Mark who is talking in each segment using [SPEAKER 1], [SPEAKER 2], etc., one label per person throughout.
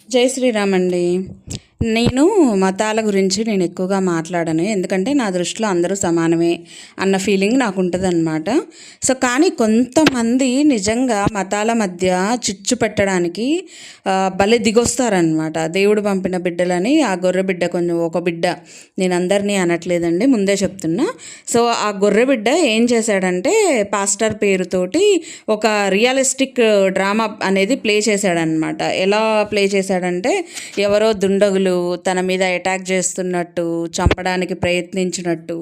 [SPEAKER 1] జై శ్రీరామ్ అండి. నేను మతాల గురించి నేను ఎక్కువగా మాట్లాడను. ఎందుకంటే నా దృష్టిలో అందరూ సమానమే అన్న ఫీలింగ్ నాకు ఉంటుందన్నమాట. సో కానీ కొంతమంది నిజంగా మతాల మధ్య చిచ్చు పెట్టడానికి భలే దిగొస్తారనమాట. దేవుడు పంపిన బిడ్డలని ఆ గొర్రె బిడ్డ కొంచెం ఒక బిడ్డ, నేను అందరినీ అనట్లేదండి, ముందే చెప్తున్నా. సో ఆ గొర్రె బిడ్డ ఏం చేశాడంటే పాస్టర్ పేరుతోటి ఒక రియలిస్టిక్ డ్రామా అనేది ప్లే చేశాడనమాట. ఎలా ప్లే చేశాడంటే ఎవరో దుండగులు తన మీద అటాక్ చేస్తున్నట్టు, చంపడానికి ప్రయత్నించినట్టు,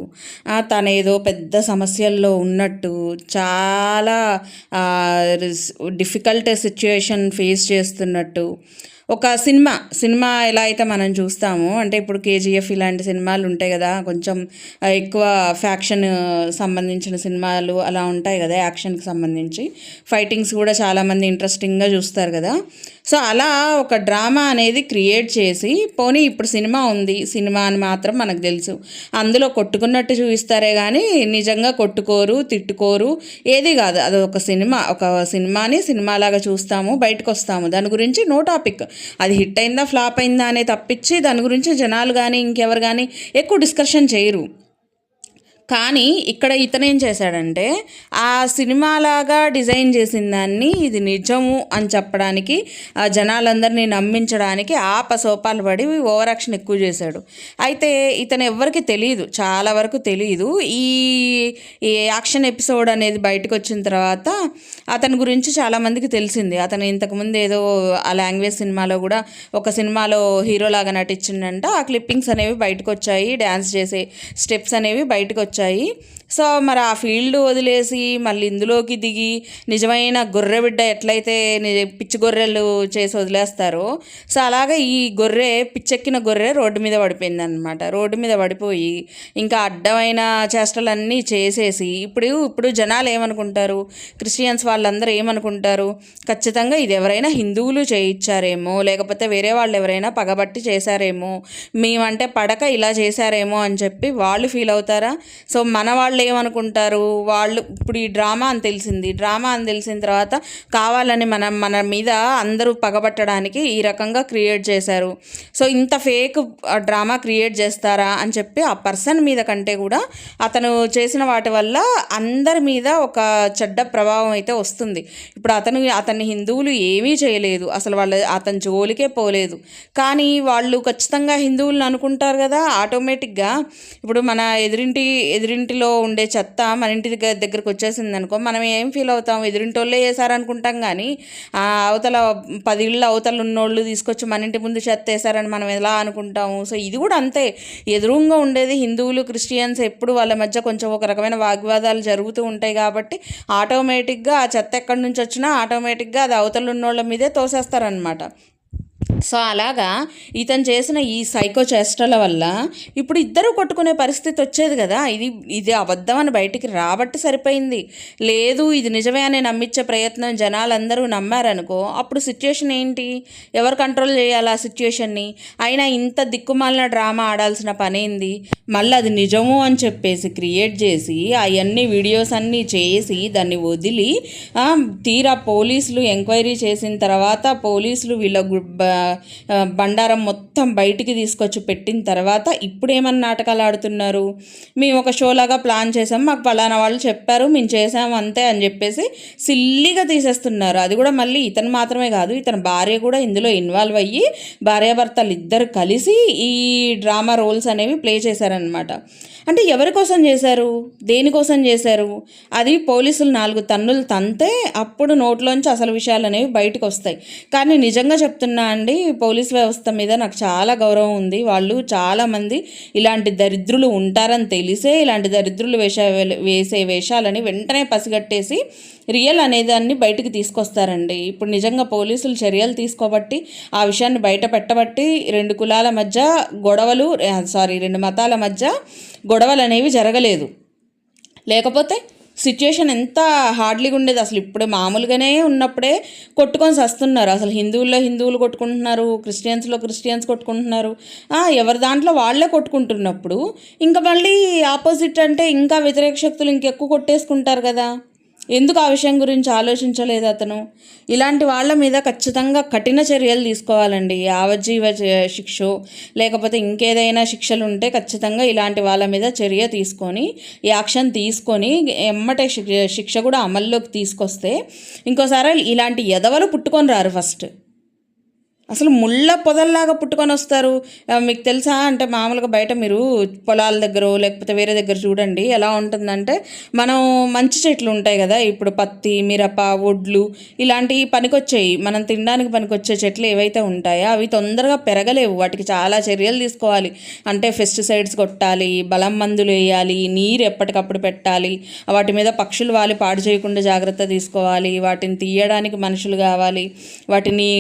[SPEAKER 1] తను ఏదో పెద్ద సమస్యల్లో ఉన్నట్టు, చాలా డిఫికల్ట్ సిచ్యుయేషన్ ఫేస్ చేస్తున్నట్టు ఒక సినిమా ఎలా అయితే మనం చూస్తామో, అంటే ఇప్పుడు కేజీఎఫ్ ఇలాంటి సినిమాలు ఉంటాయి కదా, కొంచెం ఎక్కువ ఫ్యాక్షన్ సంబంధించిన సినిమాలు అలా ఉంటాయి కదా, యాక్షన్కి సంబంధించి ఫైటింగ్స్ కూడా చాలామంది ఇంట్రెస్టింగ్గా చూస్తారు కదా. సో అలా ఒక డ్రామా అనేది క్రియేట్ చేసి, పోనీ ఇప్పుడు సినిమా ఉంది, సినిమా అని మాత్రం మనకు తెలుసు, అందులో కొట్టుకున్నట్టు చూపిస్తారే కానీ నిజంగా కొట్టుకోరు, తిట్టుకోరు, ఏది కాదు. అది ఒక సినిమాని సినిమాలాగా చూస్తాము, బయటకు వస్తాము, దాని గురించి నో టాపిక్. అది హిట్ అయిందా ఫ్లాప్ అయిందా అనే తప్పించి దాని గురించి జనాలు కానీ ఇంకెవరు కానీ ఎక్కువ డిస్కషన్ చేయరు. కానీ ఇక్కడ ఇతనేం చేశాడంటే ఆ సినిమాలాగా డిజైన్ చేసిన దాన్ని ఇది నిజము అని చెప్పడానికి, ఆ జనాలందరినీ నమ్మించడానికి ఆపసోపాలు పడి ఓవర్ యాక్షన్ ఎక్కువ చేశాడు. అయితే ఇతను ఎవ్వరికి తెలియదు, చాలా వరకు తెలియదు. ఈ యాక్షన్ ఎపిసోడ్ అనేది బయటకు వచ్చిన తర్వాత అతని గురించి చాలామందికి తెలిసింది. అతను ఇంతకుముందు ఏదో ఆ లాంగ్వేజ్ సినిమాలో కూడా ఒక సినిమాలో హీరోలాగా నటించిందంట. ఆ క్లిప్పింగ్స్ అనేవి బయటకు వచ్చాయి, డ్యాన్స్ చేసే స్టెప్స్ అనేవి బయటకు వచ్చాయి. సో మరి ఆ ఫీల్డ్ వదిలేసి మళ్ళీ ఇందులోకి దిగి నిజమైన గొర్రె బిడ్డ ఎట్లయితే పిచ్చి గొర్రెలు చేసి వదిలేస్తారో, సో అలాగే ఈ గొర్రె, పిచ్చెక్కిన గొర్రె రోడ్డు మీద పడిపోయింది అనమాట. రోడ్డు మీద పడిపోయి ఇంకా అడ్డమైన చేష్టలన్నీ చేసేసి ఇప్పుడు జనాలు ఏమనుకుంటారు, క్రిస్టియన్స్ వాళ్ళందరూ ఏమనుకుంటారు, ఖచ్చితంగా ఇది ఎవరైనా హిందువులు చేయించారేమో, లేకపోతే వేరే వాళ్ళు ఎవరైనా పగబట్టి చేశారేమో, మేమంటే పడక ఇలా చేశారేమో అని చెప్పి వాళ్ళు ఫీల్ అవుతారా? సో మన వాళ్ళు ఏమనుకుంటారు, వాళ్ళు ఇప్పుడు ఈ డ్రామా అని తెలిసిన తర్వాత కావాలని మన మీద అందరూ పగబట్టడానికి ఈ రకంగా క్రియేట్ చేశారు. సో ఇంత ఫేక్ డ్రామా క్రియేట్ చేస్తారా అని చెప్పి ఆ పర్సన్ మీద కంటే కూడా అతను చేసిన వాటి వల్ల అందరి మీద ఒక చెడ్డ ప్రభావం అయితే వస్తుంది. ఇప్పుడు అతన్ని హిందువులు ఏమీ చేయలేదు, అసలు అతని జోలికే పోలేదు, కానీ వాళ్ళు ఖచ్చితంగా హిందువులను అనుకుంటారు కదా ఆటోమేటిక్గా. ఇప్పుడు మన ఎదురింటిలో ఉండే చెత్త మన ఇంటి దగ్గరకు వచ్చేసింది అనుకో, మనం ఏం ఫీల్ అవుతాం, ఎదురింటోళ్ళే వేసారనుకుంటాం. కానీ ఆ అవతల 10 ఇళ్ళు అవతల ఉన్నోళ్ళు తీసుకొచ్చి మన ఇంటి ముందు చెత్త వేసారని మనం ఎలా అనుకుంటాము. సో ఇది కూడా అంతే, ఎదురుగా ఉండేది హిందువులు క్రిస్టియన్స్, ఎప్పుడు వాళ్ళ మధ్య కొంచెం ఒక రకమైన వాగ్వాదాలు జరుగుతూ ఉంటాయి. కాబట్టి ఆటోమేటిక్గా ఆ చెత్త ఎక్కడి నుంచి వచ్చినా ఆటోమేటిక్గా అది అవతల ఉన్నోళ్ళ మీదే తోసేస్తారనమాట. సో అలాగా ఇతను చేసిన ఈ సైకో చేష్టల వల్ల ఇప్పుడు ఇద్దరు కొట్టుకునే పరిస్థితి వచ్చేది కదా. ఇది అబద్ధం అని బయటికి రాబట్టి సరిపోయింది. లేదు ఇది నిజమే అని నమ్మించే ప్రయత్నం జనాలందరూ నమ్మారనుకో, అప్పుడు సిచ్యుయేషన్ ఏంటి, ఎవరు కంట్రోల్ చేయాలి ఆ సిచ్యుయేషన్ని? అయినా ఇంత దిక్కుమాలిన డ్రామా ఆడాల్సిన పనేంది? మళ్ళీ అది నిజము అని చెప్పేసి క్రియేట్ చేసి అవన్నీ వీడియోస్ అన్నీ చేసి దాన్ని వదిలి తీరా పోలీసులు ఎంక్వైరీ చేసిన తర్వాత పోలీసులు వీళ్ళ బండారం మొత్తం బయటికి తీసుకొచ్చి పెట్టిన తర్వాత ఇప్పుడు ఏమన్నా నాటకాలు ఆడుతున్నారు, మేము ఒక షోలాగా ప్లాన్ చేసాం, మాకు పలానా వాళ్ళు చెప్పారు, మేము చేసాము అంతే అని చెప్పేసి సిల్లీగా తీసేస్తున్నారు. అది కూడా మళ్ళీ ఇతను మాత్రమే కాదు, ఇతని భార్య కూడా ఇందులో ఇన్వాల్వ్ అయ్యి భార్యాభర్తలు ఇద్దరు కలిసి ఈ డ్రామా రోల్స్ అనేవి ప్లే చేశారనమాట. అంటే ఎవరి కోసం చేశారు, దేనికోసం చేశారు? అది పోలీసులు 4 తన్నులు తంతే అప్పుడు నోట్లోంచి అసలు విషయాలు అనేవి బయటకు వస్తాయి. కానీ నిజంగా చెప్తున్నా అండి, పోలీస్ వ్యవస్థ మీద నాకు చాలా గౌరవం ఉంది. వాళ్ళు చాలామంది ఇలాంటి దరిద్రులు ఉంటారని తెలిసే ఇలాంటి దరిద్రులు వేసే వేషాలని వెంటనే పసిగట్టేసి రియల్ అనేదాన్ని బయటికి తీసుకొస్తారండి. ఇప్పుడు నిజంగా పోలీసులు చర్యలు తీసుకోబట్టి ఆ విషయాన్ని బయట పెట్టబట్టి 2 కులాల మధ్య గొడవలు, 2 మతాల మధ్య గొడవలు అనేవి జరగలేదు. లేకపోతే సిచ్యుయేషన్ ఎంత హార్డ్లీగా ఉండేది. అసలు ఇప్పుడు మామూలుగానే ఉన్నప్పుడే కొట్టుకొని వస్తున్నారు. అసలు హిందువులు కొట్టుకుంటున్నారు, క్రిస్టియన్స్ కొట్టుకుంటున్నారు, ఎవరి దాంట్లో వాళ్ళే కొట్టుకుంటున్నప్పుడు ఇంకా మళ్ళీ ఆపోజిట్ అంటే ఇంకా వ్యతిరేక శక్తులు ఇంకెక్కువ కొట్టేసుకుంటారు కదా. ఎందుకు ఆ విషయం గురించి ఆలోచించలేదు అతను? ఇలాంటి వాళ్ళ మీద ఖచ్చితంగా కఠిన చర్యలు తీసుకోవాలండి. యావజ్జీవ శిక్షో లేకపోతే ఇంకేదైనా శిక్షలు ఉంటే ఖచ్చితంగా ఇలాంటి వాళ్ళ మీద చర్య తీసుకొని, యాక్షన్ తీసుకొని ఎమ్మటే శిక్ష కూడా అమల్లోకి తీసుకొస్తే ఇంకోసారి ఇలాంటి ఎదవలు పుట్టుకొని రారు. ఫస్ట్ అసలు ముళ్ళ పొదల్లాగా పుట్టుకొని వస్తారు. మీకు తెలుసా అంటే మామూలుగా బయట మీరు పొలాల దగ్గర లేకపోతే వేరే దగ్గర చూడండి ఎలా ఉంటుందంటే, మనం మంచి చెట్లు ఉంటాయి కదా, ఇప్పుడు పత్తి, మిరప, ఒడ్లు ఇలాంటివి పనికొచ్చాయి, మనం తినడానికి పనికొచ్చే చెట్లు ఏవైతే ఉంటాయో అవి తొందరగా పెరగలేవు. వాటికి చాలా చర్యలు తీసుకోవాలి. అంటే పెస్టిసైడ్స్ కొట్టాలి, బలం మందులు వేయాలి, నీరు ఎప్పటికప్పుడు పెట్టాలి, వాటి మీద పక్షులు వాలి పాడు చేయకుండా జాగ్రత్త తీసుకోవాలి, వాటిని తీయడానికి మనుషులు కావాలి, వాటిని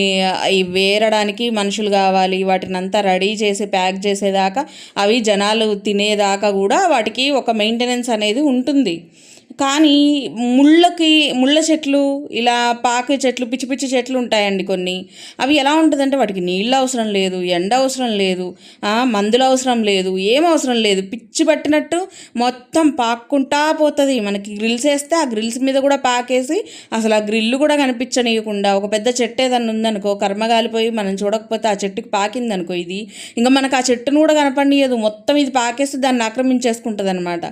[SPEAKER 1] వేరడానికి మనుషులు కావాలి, వాటిని అంతా రెడీ చేసి ప్యాక్ చేసేదాకా, అవి జనాలు తినేదాకా కూడా వాటికి ఒక మెయింటెనెన్స్ అనేది ఉంటుంది. కానీ ముళ్ళ చెట్లు, ఇలా పాకే చెట్లు, పిచ్చి పిచ్చి చెట్లు ఉంటాయండి కొన్ని. అవి ఎలా ఉంటుందంటే వాటికి నీళ్ళు అవసరం లేదు, ఎండ అవసరం లేదు, మందులు అవసరం లేదు, ఏం అవసరం లేదు, పిచ్చి పట్టినట్టు మొత్తం పాక్కుంటా పోతుంది. మనకి గ్రిల్స్ వేస్తే ఆ గ్రిల్స్ మీద కూడా పాకేసి అసలు ఆ గ్రిల్లు కూడా కనిపించనీయకుండా, ఒక పెద్ద చెట్టు ఏదన్నా ఉందనుకో, కర్మగాలిపోయి మనం చూడకపోతే ఆ చెట్టుకి పాకిందనుకో, ఇది ఇంకా మనకు ఆ చెట్టును కూడా కనపడనీయదు, మొత్తం ఇది పాకేసి దాన్ని ఆక్రమించేసుకుంటుంది అనమాట.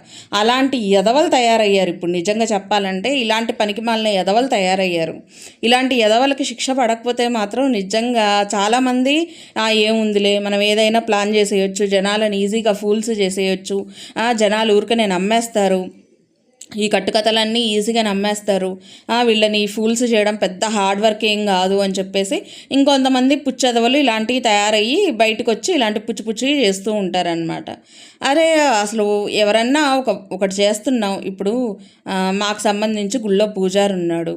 [SPEAKER 1] అలాంటి ఎదవలు తయారయ్యారు ఇప్పుడు. నిజంగా చెప్పాలంటే ఇలాంటి పనికిమాలిన ఎదవలు తయారయ్యారు. ఇలాంటి ఎదవలకి శిక్ష పడకపోతే మాత్రం నిజంగా చాలామంది ఏముందిలే మనం ఏదైనా ప్లాన్ చేసేయచ్చు, జనాలను ఈజీగా ఫూల్స్ చేసేయచ్చు, జనాలు ఊరికనే నమ్మేస్తారు, ఈ కట్టుకథలన్నీ ఈజీగా నమ్మేస్తారు, వీళ్ళని ఫూల్స్ చేయడం పెద్ద హార్డ్ వర్క్ ఏం కాదు అని చెప్పేసి ఇంకొంతమంది పుచ్చదవలు ఇలాంటివి తయారయ్యి బయటకు వచ్చి ఇలాంటి పుచ్చి చేస్తూ ఉంటారనమాట. అరే అసలు ఎవరన్నా ఒకటి చేస్తున్నాం. ఇప్పుడు మాకు సంబంధించి గుళ్ళో పూజారి ఉన్నాడు,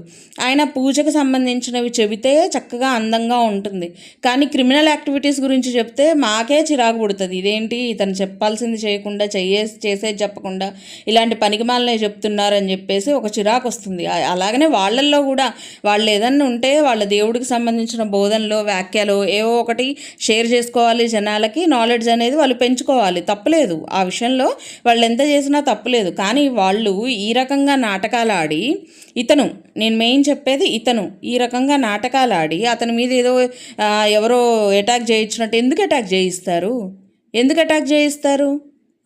[SPEAKER 1] ఆయన పూజకు సంబంధించినవి చెబితే చక్కగా అందంగా ఉంటుంది, కానీ క్రిమినల్ యాక్టివిటీస్ గురించి చెప్తే మాకే చిరాకు పుడుతుంది. ఇదేంటి ఇతను చెప్పాల్సింది చేయకుండా చేసేది చెప్పకుండా ఇలాంటి పనికిమాలనే చెప్తున్నారని చెప్పేసి ఒక చిరాకు వస్తుంది. అలాగనే వాళ్ళల్లో కూడా వాళ్ళు ఏదన్నా ఉంటే వాళ్ళ దేవుడికి సంబంధించిన బోధనలో వ్యాఖ్యలు ఏవో ఒకటి షేర్ చేసుకోవాలి, జనాలకి నాలెడ్జ్ అనేది వాళ్ళు పెంచుకోవాలి, తప్పలేదు ఆ విషయంలో, వాళ్ళు ఎంత చేసినా తప్పులేదు. కానీ వాళ్ళు ఈ రకంగా నాటకాలు ఆడి, నేను మెయిన్ చెప్పేది ఇతను ఈ రకంగా నాటకాలు ఆడి అతని మీద ఏదో ఎవరో అటాక్ చేయించినట్టు ఎందుకు అటాక్ చేయిస్తారు?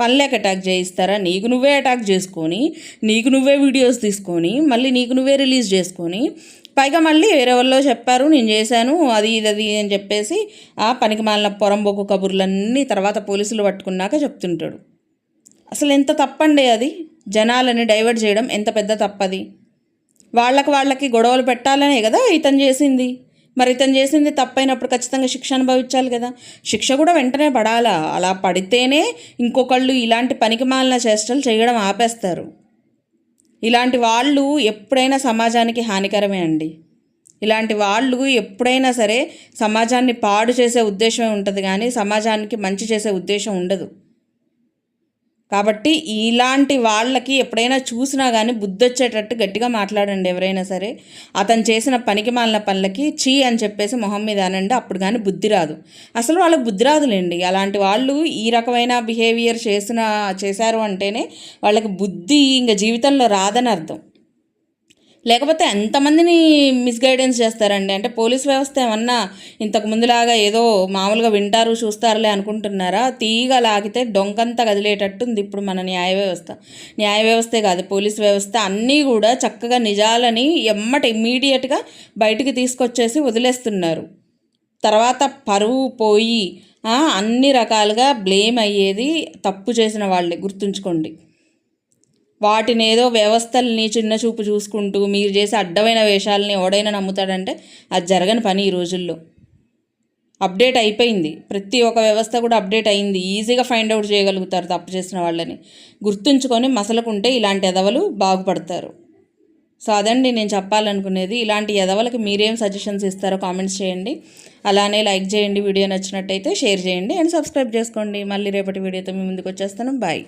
[SPEAKER 1] పనిలేక అటాక్ చేయిస్తారా? నీకు నువ్వే అటాక్ చేసుకొని, నీకు నువ్వే వీడియోస్ తీసుకొని, మళ్ళీ నీకు నువ్వే రిలీజ్ చేసుకొని, పైగా మళ్ళీ వేరే వాళ్ళు చెప్పారు నేను చేశాను అది అని చెప్పేసి ఆ పనికి మాలిన పొరంబోకు కబుర్లన్నీ తర్వాత పోలీసులు పట్టుకున్నాక చెప్తుంటాడు. అసలు ఎంత తప్పండి అది? జనాలని డైవర్ట్ చేయడం ఎంత పెద్ద తప్పది. వాళ్ళకి గొడవలు పెట్టాలనే కదా ఇతను చేసింది. మరి ఇతను చేసింది తప్పైనప్పుడు ఖచ్చితంగా శిక్ష అనుభవించాలి కదా. శిక్ష కూడా వెంటనే పడాలా. అలా పడితేనే ఇంకొకళ్ళు ఇలాంటి పనికిమాలిన చేష్టలు చేయడం ఆపేస్తారు. ఇలాంటి వాళ్ళు ఎప్పుడైనా సమాజానికి హానికరమే అండి. ఇలాంటి వాళ్ళు ఎప్పుడైనా సరే సమాజాన్ని పాడు చేసే ఉద్దేశమే ఉంటుంది, కానీ సమాజానికి మంచి చేసే ఉద్దేశం ఉండదు. కాబట్టి ఇలాంటి వాళ్ళకి ఎప్పుడైనా చూసినా కానీ బుద్ధి వచ్చేటట్టు గట్టిగా మాట్లాడండి. ఎవరైనా సరే అతను చేసిన పనికి మాలిన పనులకి చీ అని చెప్పేసి మొహం మీద అనండి, అప్పుడు కానీ బుద్ధి రాదు. అసలు వాళ్ళకి బుద్ధి రాదులేండి. అలాంటి వాళ్ళు ఈ రకమైన బిహేవియర్ చేశారు అంటేనే వాళ్ళకి బుద్ధి ఇంకా జీవితంలో రాదని అర్థం. లేకపోతే ఎంతమందిని మిస్గైడెన్స్ చేస్తారండి. అంటే పోలీస్ వ్యవస్థ ఏమన్నా ఇంతకు ముందులాగా ఏదో మామూలుగా వింటారు చూస్తారులే అనుకుంటున్నారా? తీగ లాగితే డొంకంతా కదిలేటట్టుంది ఇప్పుడు మన న్యాయ వ్యవస్థే కాదు, పోలీస్ వ్యవస్థ అన్నీ కూడా చక్కగా నిజాలని ఇమ్మీడియట్గా బయటికి తీసుకొచ్చేసి వదిలేస్తున్నారు. తర్వాత పరువు పోయి అన్ని రకాలుగా బ్లేమ్ అయ్యేది తప్పు చేసిన వాళ్ళే, గుర్తుంచుకోండి. వాటిని ఏదో వ్యవస్థల్ని చిన్న చూపు చూసుకుంటూ మీరు చేసే అడ్డమైన వేషాలని ఎవడైనా నమ్ముతాడంటే అది జరగని పని. ఈ రోజుల్లో అప్డేట్ అయిపోయింది, ప్రతి ఒక్క వ్యవస్థ కూడా అప్డేట్ అయింది. ఈజీగా ఫైండ్ అవుట్ చేయగలుగుతారు తప్పు చేసిన వాళ్ళని. గుర్తుంచుకొని మసలుకుంటే ఇలాంటి ఎదవలు బాగుపడతారు. సో అదండి నేను చెప్పాలనుకునేది. ఇలాంటి ఎదవలకి మీరేం సజెషన్స్ ఇస్తారో కామెంట్స్ చేయండి. అలానే లైక్ చేయండి, వీడియో నచ్చినట్టయితే షేర్ చేయండి అండ్ సబ్స్క్రైబ్ చేసుకోండి. మళ్ళీ రేపటి వీడియోతో మీ ముందుకు వచ్చేస్తాను. బాయ్.